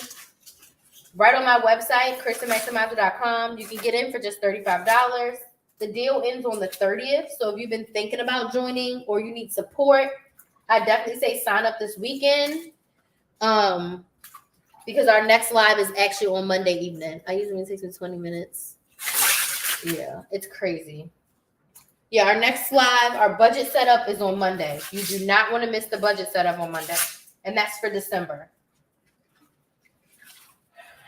Right on my website, KrysMaximizer.com. You can get in for just $35. The deal ends on the 30th. So, if you've been thinking about joining or you need support, I definitely say sign up this weekend. Because our next live is actually on Monday evening. I usually take me 20 minutes. Yeah, it's crazy. Yeah, our next live, our budget setup is on Monday. You do not want to miss the budget setup on Monday. And that's for December.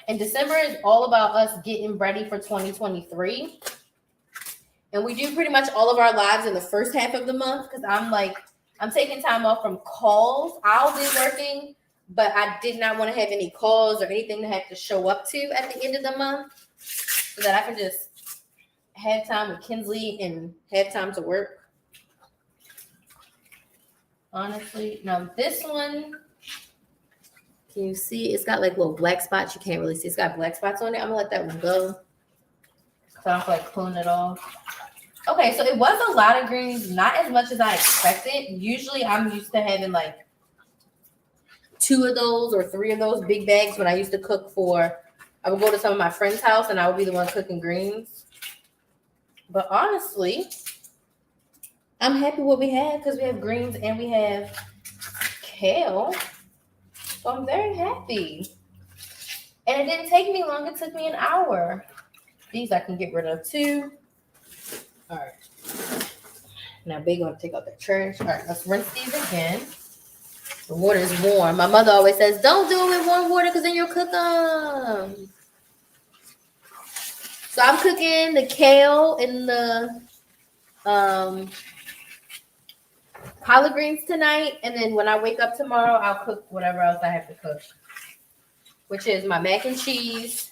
And December is all about us getting ready for 2023. And we do pretty much all of our lives in the first half of the month because I'm taking time off from calls. I'll be working, but I did not want to have any calls or anything to have to show up to at the end of the month so that I can just have time with Kinsley and have time to work. Honestly. Now this one, can you see? It's got like little black spots. You can't really see. It's got black spots on it. I'm going to let that one go. So I don't feel like pulling it off. Okay, so it was a lot of greens. Not as much as I expected. Usually I'm used to having like 2 of those or 3 of those big bags when I used to cook for. I would go to some of my friends' house and I would be the one cooking greens. But honestly, I'm happy with what we have because we have greens and we have kale. So I'm very happy. And it didn't take me long. It took me an hour. These I can get rid of too. All right. Now Big gonna take out the trash. All right, let's rinse these again. The water is warm. My mother always says, don't do it with warm water because then you'll cook them. So I'm cooking the kale and the collard greens tonight. And then when I wake up tomorrow, I'll cook whatever else I have to cook, which is my mac and cheese.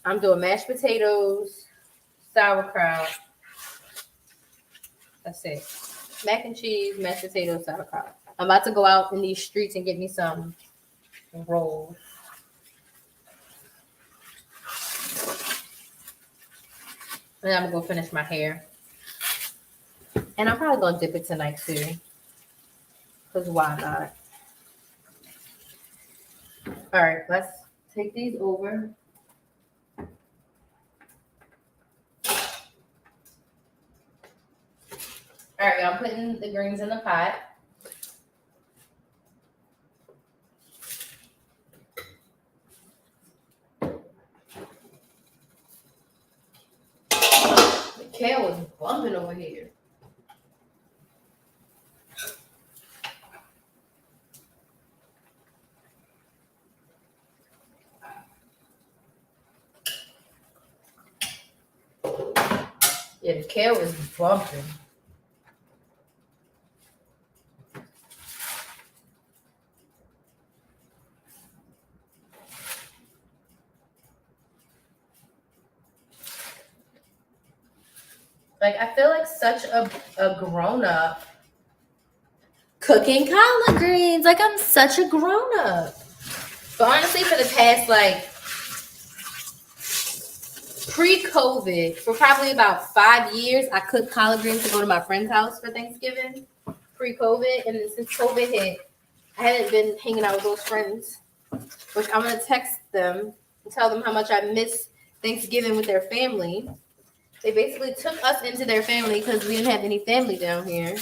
I'm doing mashed potatoes, sauerkraut. That's it. Mac and cheese, mashed potatoes, sauerkraut. I'm about to go out in these streets and get me some rolls. And I'm going to go finish my hair. And I'm probably going to dip it tonight too. Because why not? All right, let's take these over. All right, I'm putting the greens in the pot. is bumping over here. Yeah, the kale is bumping. Like, I feel like such a grown-up cooking collard greens. Like, I'm such a grown-up. But honestly, for the past, like, pre-COVID, for probably about 5 years, I cooked collard greens to go to my friend's house for Thanksgiving. Pre-COVID. And then since COVID hit, I haven't been hanging out with those friends. Which I'm going to text them and tell them how much I miss Thanksgiving with their family. They basically took us into their family because we didn't have any family down here.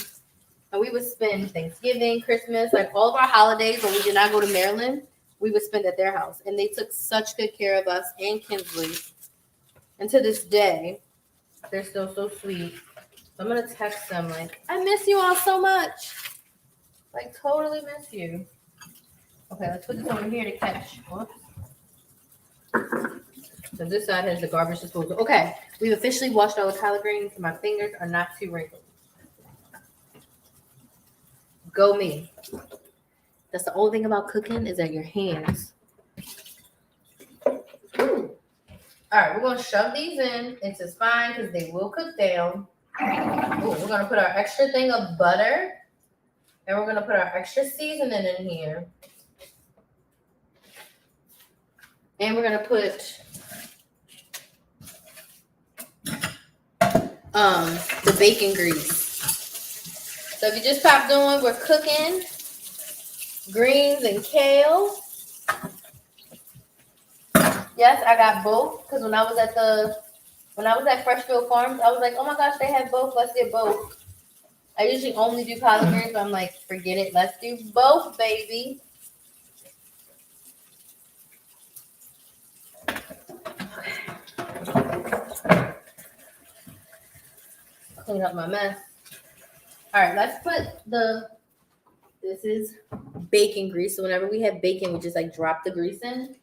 And we would spend Thanksgiving, Christmas, like all of our holidays when we did not go to Maryland, we would spend at their house. And they took such good care of us and Kinsley. And to this day, they're still so sweet. So I'm going to text them like, I miss you all so much. Like, totally miss you. Okay, let's put this over here to catch. Whoops. So this side has the garbage disposal. Okay, we've officially washed all the collard greens. My fingers are not too wrinkled. Go me. That's the only thing about cooking is that your hands. Ooh. All right, we're going to shove these in. It's fine because they will cook down. Ooh, we're going to put our extra thing of butter. And we're going to put our extra seasoning in here. And we're going to put the bacon grease. So if you just popped on, we're cooking greens and kale. Yes, I got both because when I was at Freshfield Farms, I was like, oh my gosh, they have both. Let's get both. I usually only do collard greens, but I'm like, forget it. Let's do both, baby. Clean up my mess. All right, let's put this is bacon grease. So whenever we have bacon, we just like drop the grease in.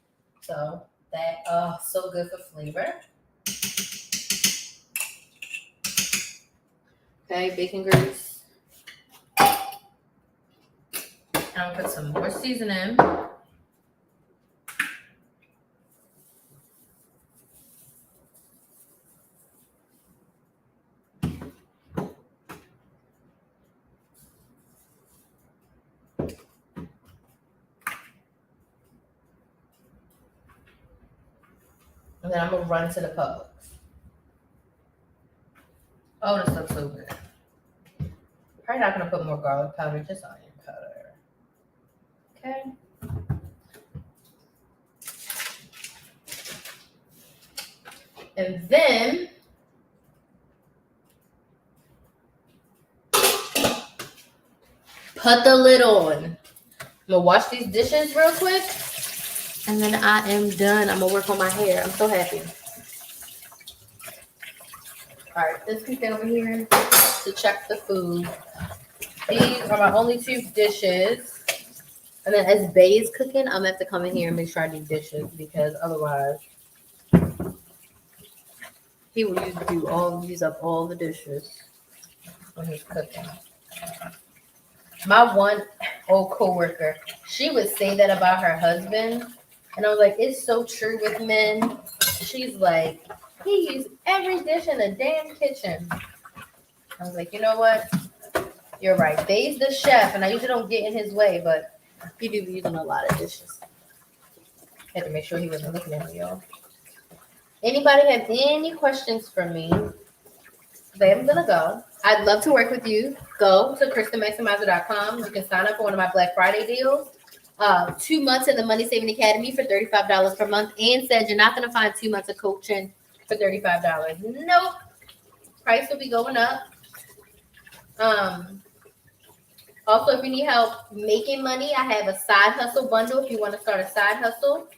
So that, so good for flavor. Okay, bacon grease. And I'll put some more seasoning. And then I'm going to run to the Publix. Oh, this looks so good. Probably not going to put more garlic powder, just onion powder. Okay. And then put the lid on. I'm going to wash these dishes real quick. And then I am done. I'm going to work on my hair. I'm so happy. All right, this can fit over here to check the food. These are my only 2 dishes. And then as Bay is cooking, I'm going to have to come in here and make sure I do dishes because otherwise he will use up all the dishes when he's cooking. My one old coworker, she would say that about her husband. And I was like, it's so true with men. She's like, he used every dish in the damn kitchen. I was like, you know what? You're right. Bay's the chef, and I usually don't get in his way, but he do be using a lot of dishes. Had to make sure he wasn't looking at me, y'all. Anybody have any questions for me? Today I'm gonna go. I'd love to work with you. Go to KrysTheMaximizer.com. You can sign up for one of my Black Friday deals. 2 months in the Money Saving Academy for $35 per month. And said you're not gonna find 2 months of coaching for $35. Nope. Price will be going up. Also, if you need help making money, I have a side hustle bundle if you want to start a side hustle.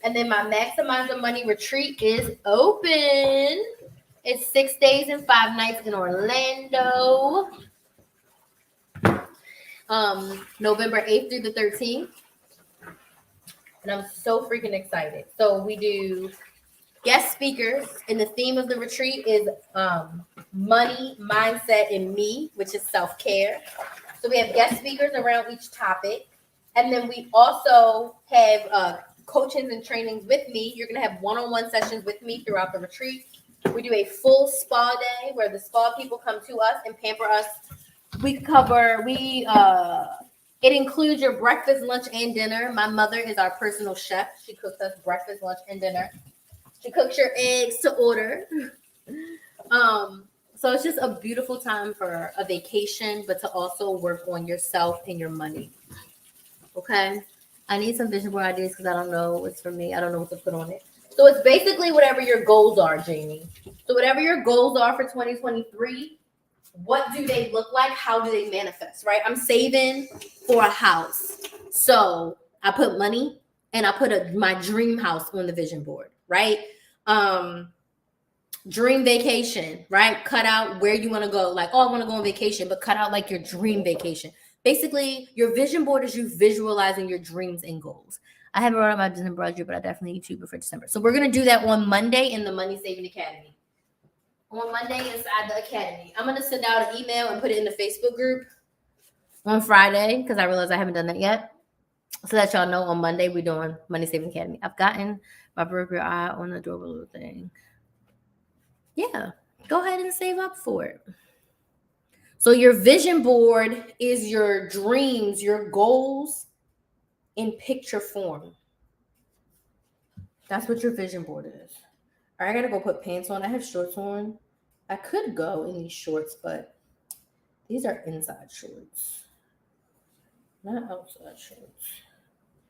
And then my Maximizer Money Retreat is open. It's 6 days and 5 nights in Orlando. November 8th through the 13th. And I'm so freaking excited. So we do guest speakers, and the theme of the retreat is money, mindset, and me, which is self-care. So we have guest speakers around each topic. And then we also have coachings and trainings with me. You're going to have one-on-one sessions with me throughout the retreat. We do a full spa day where the spa people come to us and pamper us. It includes your breakfast, lunch, and dinner. My mother is our personal chef. She cooks us breakfast, lunch, and dinner. She cooks your eggs to order. So it's just a beautiful time for a vacation, but to also work on yourself and your money. Okay? I need some vision board ideas because I don't know what's for me. I don't know what to put on it. So it's basically whatever your goals are, Jamie. So whatever your goals are for 2023, what do they look like? How do they manifest, right? I'm saving for a house. So I put money and I put my dream house on the vision board, right? Dream vacation, right? Cut out where you want to go. Like, oh, I want to go on vacation, but cut out like your dream vacation. Basically, your vision board is you visualizing your dreams and goals. I haven't wrote out my December budget, but I definitely need to for December. So we're going to do that on Monday in the Money Saving Academy. On Monday inside the Academy. I'm going to send out an email and put it in the Facebook group on Friday because I realized I haven't done that yet. So that y'all know on Monday we're doing Money Saving Academy. I've gotten my burger eye on the adorable little thing. Yeah, go ahead and save up for it. So your vision board is your dreams, your goals in picture form. That's what your vision board is. All right, I gotta go put pants on. I have shorts on. I could go in these shorts, but these are inside shorts, not outside shorts.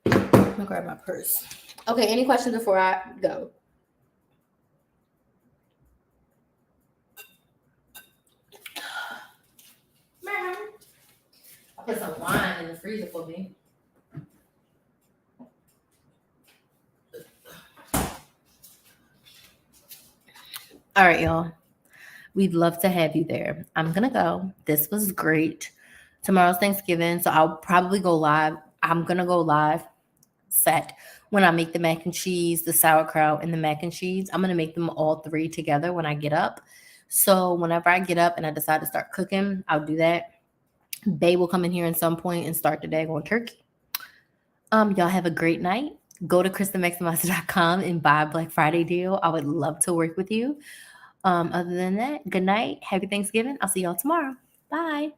I'm gonna grab my purse. Okay, any questions before I go? I put some wine in the freezer for me. All right, y'all. We'd love to have you there. I'm going to go. This was great. Tomorrow's Thanksgiving, so I'll probably go live. I'm going to go live set when I make the mac and cheese, the sauerkraut, and the mac and cheese. I'm going to make them all three together when I get up. So whenever I get up and I decide to start cooking, I'll do that. Bae will come in here at some point and start the day on turkey. Y'all have a great night. Go to KrysTheMaximizer.com and buy a Black Friday deal. I would love to work with you. Other than that, good night. Happy Thanksgiving. I'll see y'all tomorrow. Bye.